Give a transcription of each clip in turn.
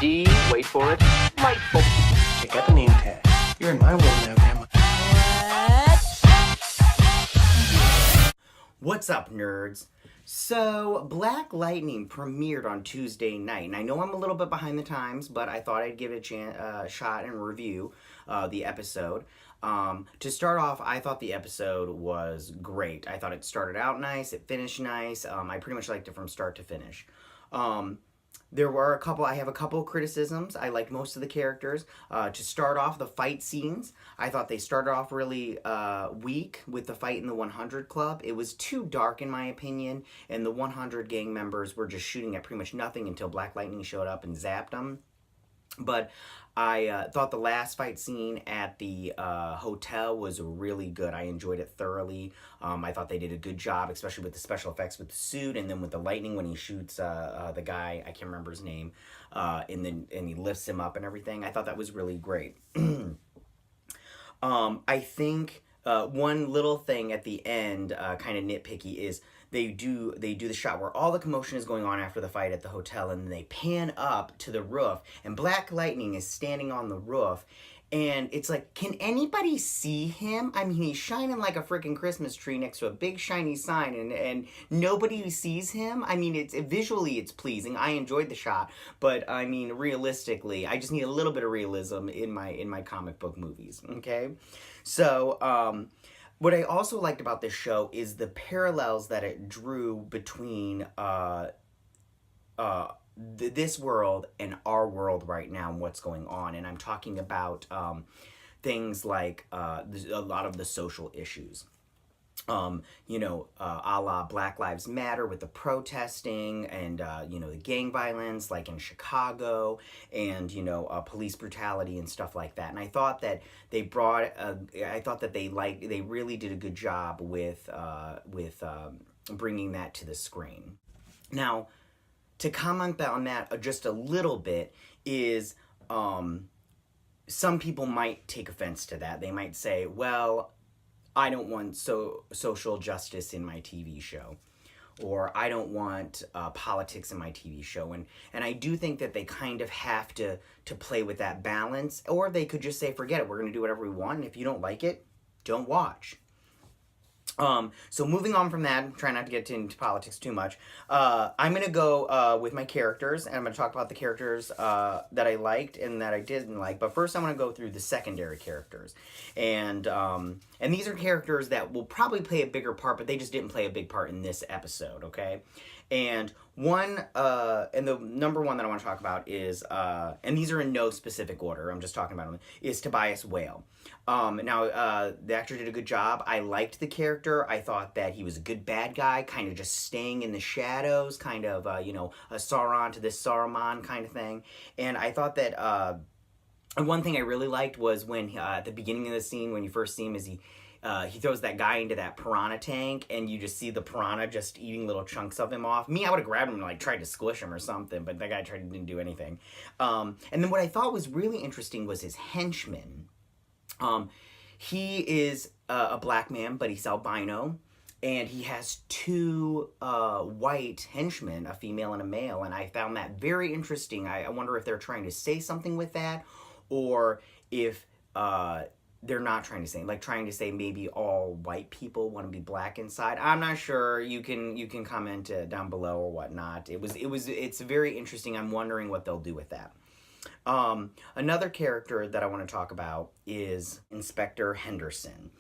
D, wait for it, delightful. Check out the name tag. You're in my world now, Grandma. What's up, nerds? So, Black Lightning premiered on Tuesday night, and I know I'm a little bit behind the times, but I thought I'd give it a shot and review the episode. To start off, I thought the episode was great. I thought it started out nice, it finished nice. I pretty much liked it from start to finish. I have a couple of criticisms. I liked most of the characters. To start off, the fight scenes, I thought they started off really weak with the fight in the 100 Club. It was too dark in my opinion, and the 100 gang members were just shooting at pretty much nothing until Black Lightning showed up and zapped them. But I thought the last fight scene at the hotel was really good. I enjoyed it thoroughly. I thought they did a good job, especially with the special effects with the suit, and then with the lightning when he shoots the guy, I can't remember his name, and he lifts him up and everything. I thought that was really great. I think one little thing at the end, kind of nitpicky, is they do the shot where all the commotion is going on after the fight at the hotel, and then they pan up to the roof, and Black Lightning is standing on the roof, and it's like, can anybody see him? I mean, he's shining like a freaking Christmas tree next to a big shiny sign, and nobody sees him. I mean, visually it's pleasing. I enjoyed the shot, but I mean, realistically, I just need a little bit of realism in my comic book movies. Okay, so what I also liked about this show is the parallels that it drew between this world and our world right now and what's going on. And I'm talking about things like a lot of the social issues. A la Black Lives Matter with the protesting and, the gang violence, like in Chicago, and, police brutality and stuff like that. And I thought that they they really did a good job with bringing that to the screen. Now, to comment on that just a little bit is, some people might take offense to that. They might say, well, I don't want social justice in my TV show, or I don't want politics in my TV show, and I do think that they kind of have to play with that balance, or they could just say, forget it, we're going to do whatever we want, and if you don't like it, don't watch. So moving on from that, trying not to get into politics too much, I'm going to go with my characters, and I'm going to talk about the characters that I liked and that I didn't like. But first I'm going to go through the secondary characters. And these are characters that will probably play a bigger part, but they just didn't play a big part in this episode, okay? And the number one that I want to talk about is, and these are in no specific order, I'm just talking about them, is Tobias Whale. The actor did a good job. I liked the character. I thought that he was a good bad guy, kind of just staying in the shadows, kind of, a Sauron to this Saruman kind of thing. And I thought that, one thing I really liked was when, at the beginning of the scene, when you first see him, is he throws that guy into that piranha tank, and you just see the piranha just eating little chunks of him off. Me, I would have grabbed him and tried to squish him or something, but that guy didn't do anything. And then what I thought was really interesting was his henchman. He is a black man, but he's albino, and he has two white henchmen, a female and a male, and I found that very interesting. I wonder if they're trying to say something with that, or if they're not trying to say maybe all white people want to be black inside. I'm not sure. You can comment down below or whatnot. It's very interesting. I'm wondering what they'll do with that. Another character that I want to talk about is Inspector Henderson.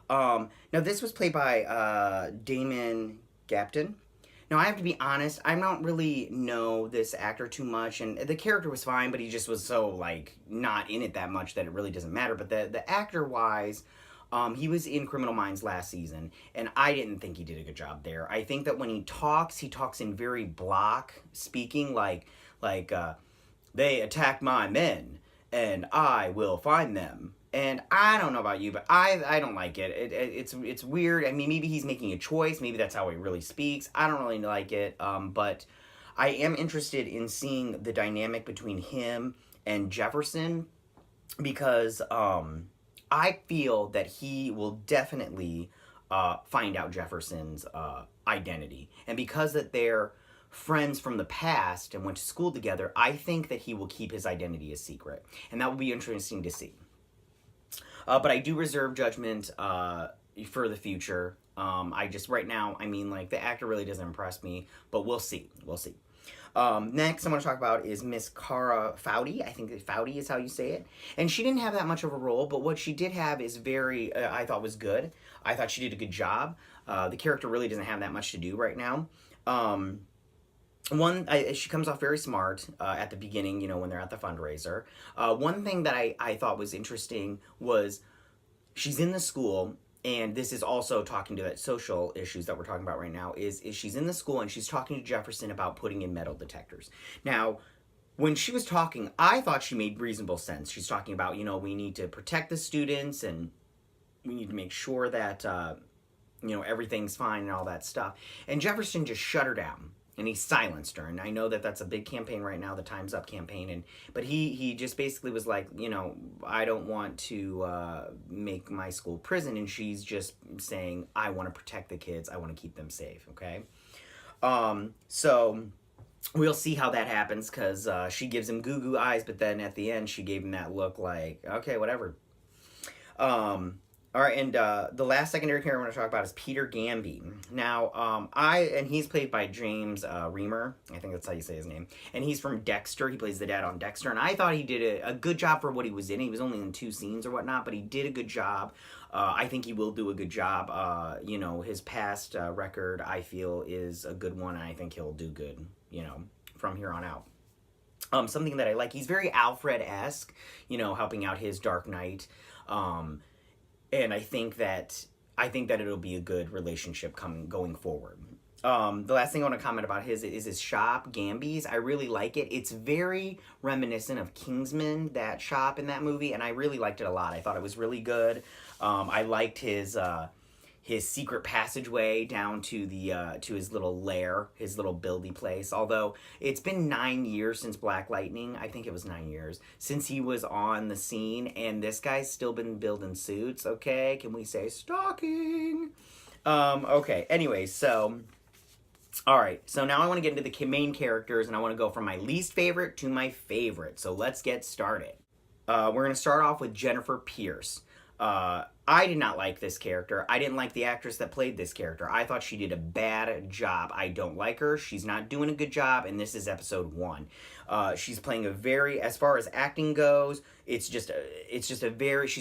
Now this was played by Damon Gapton. Now, I have to be honest, I don't really know this actor too much, and the character was fine, but he just was so, not in it that much that it really doesn't matter. But the actor-wise, he was in Criminal Minds last season, and I didn't think he did a good job there. I think that when he talks in very block speaking, they attacked my men, and I will find them. And I don't know about you, but I don't like it. It's weird. I mean, maybe he's making a choice. Maybe that's how he really speaks. I don't really like it. But I am interested in seeing the dynamic between him and Jefferson, because I feel that he will definitely find out Jefferson's identity. And because that they're friends from the past and went to school together, I think that he will keep his identity a secret. And that will be interesting to see. But I do reserve judgment for the future. I just, right now, I mean, like, the actor really doesn't impress me, but we'll see. We'll see. Next I want to talk about is Miss Cara Fowdy. I think Fowdy is how you say it. And she didn't have that much of a role, but what she did have is very, I thought was good. I thought she did a good job. The character really doesn't have that much to do right now. She comes off very smart at the beginning, you know, when they're at the fundraiser. One thing that I thought was interesting was she's in the school, and this is also talking to that social issues that we're talking about right now, is she's in the school and she's talking to Jefferson about putting in metal detectors. Now, when she was talking, I thought she made reasonable sense. She's talking about, you know, we need to protect the students and we need to make sure that, you know, everything's fine and all that stuff. And Jefferson just shut her down. And he silenced her, and I know that that's a big campaign right now, the Time's Up campaign, but he just basically was like, you know, I don't want to make my school prison, and she's just saying, I want to protect the kids, I want to keep them safe, okay? So we'll see how that happens, because she gives him goo-goo eyes, but then at the end, she gave him that look like, okay, whatever. All right, and the last secondary character I want to talk about is Peter Gamby. Now, he's played by James Reamer. I think that's how you say his name. And he's from Dexter. He plays the dad on Dexter. And I thought he did a good job for what he was in. He was only in 2 scenes or whatnot, but he did a good job. I think he will do a good job. You know, his past record, I feel, is a good one. And I think he'll do good, you know, from here on out. Something that I like, he's very Alfred-esque, you know, helping out his Dark Knight. And I think that it'll be a good relationship going forward. The last thing I want to comment about is his shop, Gamby's. I really like it. It's very reminiscent of Kingsman, that shop in that movie, and I really liked it a lot. I thought it was really good. I liked his secret passageway down to to his little lair, his little buildy place. Although it's been 9 years since Black Lightning, I think it was 9 years since he was on the scene, and this guy's still been building suits. Okay, can we say stalking? Okay. Anyway, so all right. So now I want to get into the main characters, and I want to go from my least favorite to my favorite. So let's get started. We're gonna start off with Jennifer Pierce. I did not like this character. I didn't like the actress that played this character. I thought she did a bad job. I don't like her. She's not doing a good job, and this is episode 1. She's playing a very, as far as acting goes, she's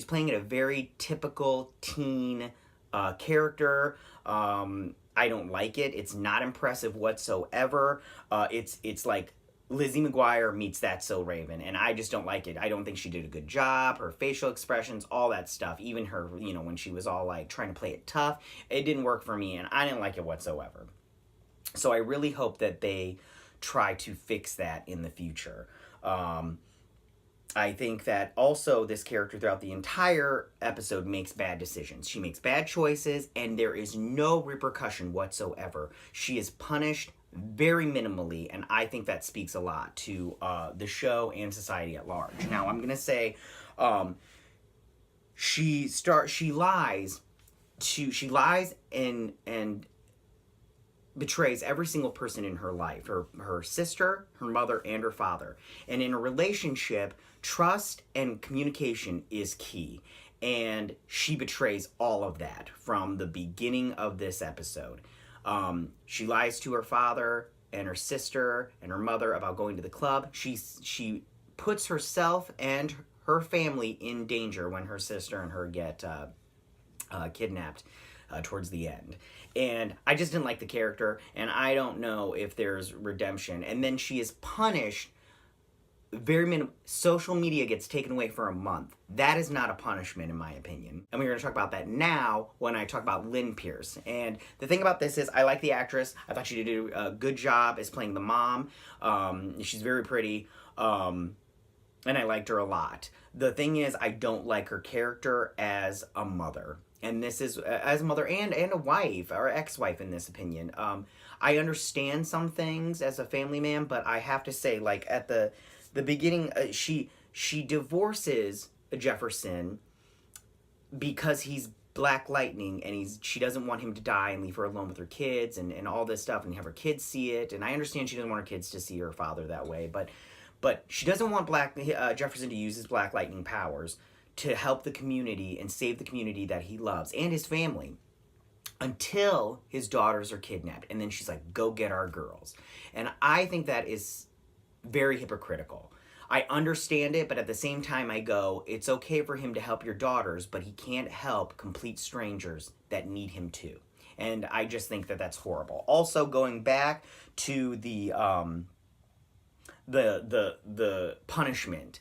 playing a very typical teen character. I don't like it. It's not impressive whatsoever. It's like Lizzie McGuire meets That's So Raven, and I just don't like it. I don't think she did a good job. Her facial expressions, all that stuff, even her, you know, when she was all like trying to play it tough, it didn't work for me, and I didn't like it whatsoever. So I really hope that they try to fix that in the future. I think that also this character throughout the entire episode makes bad decisions. She makes bad choices, and there is no repercussion whatsoever. She is punished very minimally, and I think that speaks a lot to the show and society at large. Now, I'm gonna say, she lies and betrays every single person in her life, her sister, her mother, and her father. And in a relationship, trust and communication is key. And she betrays all of that from the beginning of this episode. She lies to her father and her sister and her mother about going to the club. She puts herself and her family in danger when her sister and her get kidnapped towards the end. And I just didn't like the character, and I don't know if there's redemption. And then she is punished social media gets taken away for a month. That is not a punishment, in my opinion. And we're going to talk about that now when I talk about Lynn Pierce. And the thing about this is, I like the actress. I thought she did a good job as playing the mom. She's very pretty, and I liked her a lot. The thing is, I don't like her character as a mother. And this is, as a mother and a wife, or ex-wife in this opinion. I understand some things as a family man, but I have to say, like, at the beginning, she divorces Jefferson because he's Black Lightning, and she doesn't want him to die and leave her alone with her kids and all this stuff, and have her kids see it. And I understand she doesn't want her kids to see her father that way, but she doesn't want Jefferson to use his Black Lightning powers to help the community and save the community that he loves and his family, until his daughters are kidnapped. And then she's like, go get our girls. And I think that is very hypocritical. I understand it, but at the same time I go, it's okay for him to help your daughters, but he can't help complete strangers that need him too. And I just think that that's horrible. Also, going back to the punishment,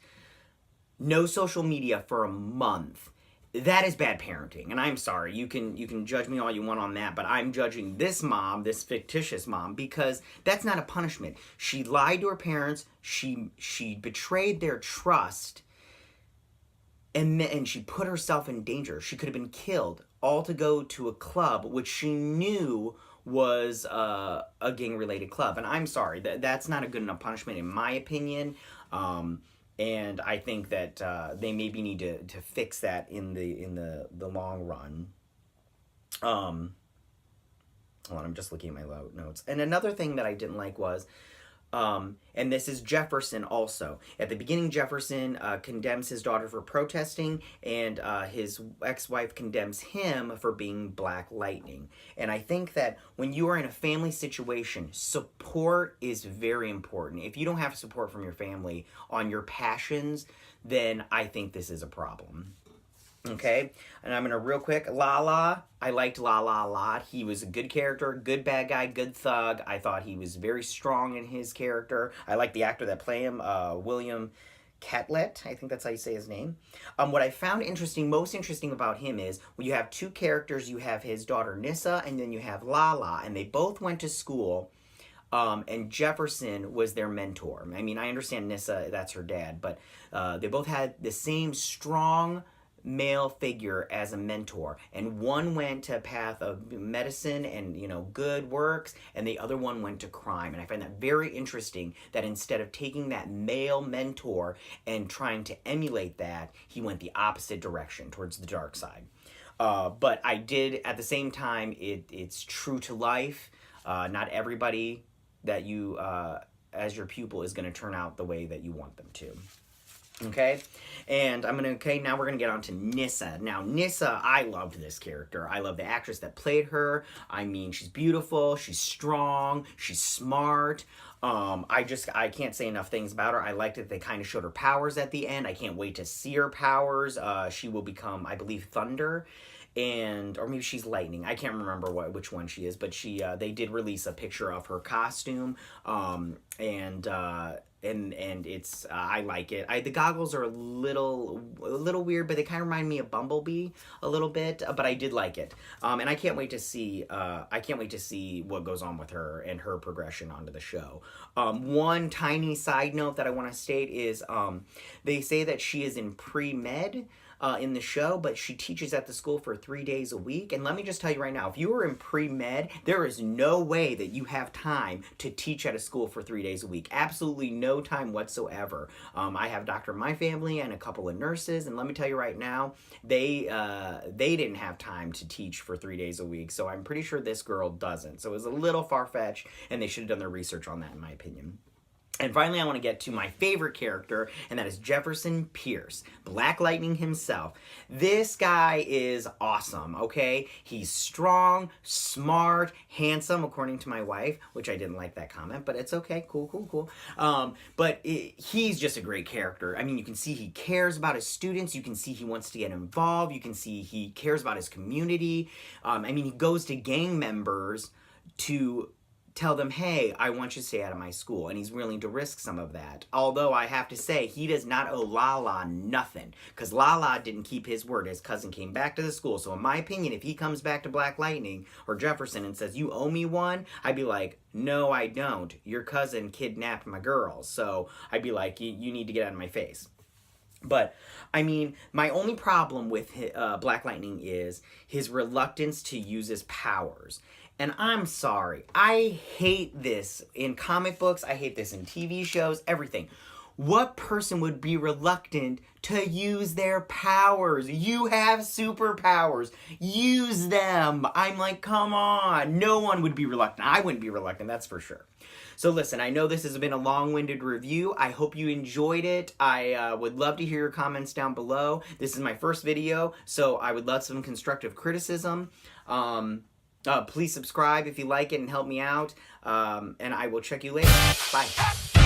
no social media for a month. That is bad parenting, and I'm sorry. You can judge me all you want on that, but I'm judging this mom, this fictitious mom, because that's not a punishment. She lied to her parents. She betrayed their trust, and she put herself in danger. She could have been killed, all to go to a club which she knew was a gang-related club. And I'm sorry, that's not a good enough punishment in my opinion. And I think that they maybe need to fix that in the long run. Hold on, I'm just looking at my notes. And another thing that I didn't like was, and this is Jefferson also. At the beginning, Jefferson condemns his daughter for protesting, and his ex-wife condemns him for being Black Lightning. And I think that when you are in a family situation, support is very important. If you don't have support from your family on your passions, then I think this is a problem. Okay, and I'm gonna real quick, Lala. I liked Lala a lot. He was a good character, good bad guy, good thug. I thought he was very strong in his character. I like the actor that played him, William Catlett. I think that's how you say his name. What I found most interesting about him is, when you have two characters, you have his daughter Nissa, and then you have Lala, and they both went to school. And Jefferson was their mentor. I mean, I understand Nissa, that's her dad, but they both had the same strong male figure as a mentor, and one went to a path of medicine and good works, and the other one went to crime. And I find that very interesting, that instead of taking that male mentor and trying to emulate that, he went the opposite direction, towards the dark side. But I did, at the same time, it's true to life. Not everybody that you as your pupil is going to turn out the way that you want them to. Okay, and now we're gonna get on to Nissa. Now, Nissa, I loved this character. I love the actress that played her. I mean, she's beautiful, she's strong, she's smart. I can't say enough things about her. I liked that they kind of showed her powers at the end. I can't wait to see her powers. She will become, I believe, Thunder. Or maybe she's Lightning. I can't remember which one she is, but they did release a picture of her costume, and it's I like it. The goggles are a little weird, but they kind of remind me of Bumblebee a little bit. But I did like it, and I can't wait to see. What goes on with her and her progression onto the show. One tiny side note that I want to state is, they say that she is in pre-med in the show, but she teaches at the school for 3 days a week. And let me just tell you right now, if you are in pre-med, there is no way that you have time to teach at a school for 3 days a week. Absolutely no time whatsoever. I have a doctor in my family and a couple of nurses, and let me tell you right now, they didn't have time to teach for 3 days a week, so I'm pretty sure this girl doesn't. So it was a little far-fetched, and they should have done their research on that, in my opinion. And finally, I want to get to my favorite character, and that is Jefferson Pierce, Black Lightning himself. This guy is awesome, okay? He's strong, smart, handsome, according to my wife, which I didn't like that comment, but it's okay. Cool. He's just a great character. I mean, you can see he cares about his students. You can see he wants to get involved. You can see he cares about his community. He goes to gang members to tell them, hey, I want you to stay out of my school. And he's willing to risk some of that. Although I have to say, he does not owe Lala nothing. Because Lala didn't keep his word. His cousin came back to the school. So in my opinion, if he comes back to Black Lightning or Jefferson and says, you owe me one, I'd be like, no, I don't. Your cousin kidnapped my girls. So I'd be like, you need to get out of my face. But, my only problem with Black Lightning is his reluctance to use his powers. And I'm sorry, I hate this in comic books, I hate this in TV shows, everything. What person would be reluctant to use their powers? You have superpowers. Use them. I'm like, come on. No one would be reluctant. I wouldn't be reluctant, that's for sure. So listen, I know this has been a long-winded review. I hope you enjoyed it. I would love to hear your comments down below. This is my first video, so I would love some constructive criticism. Please subscribe if you like it and help me out. And I will check you later. Bye.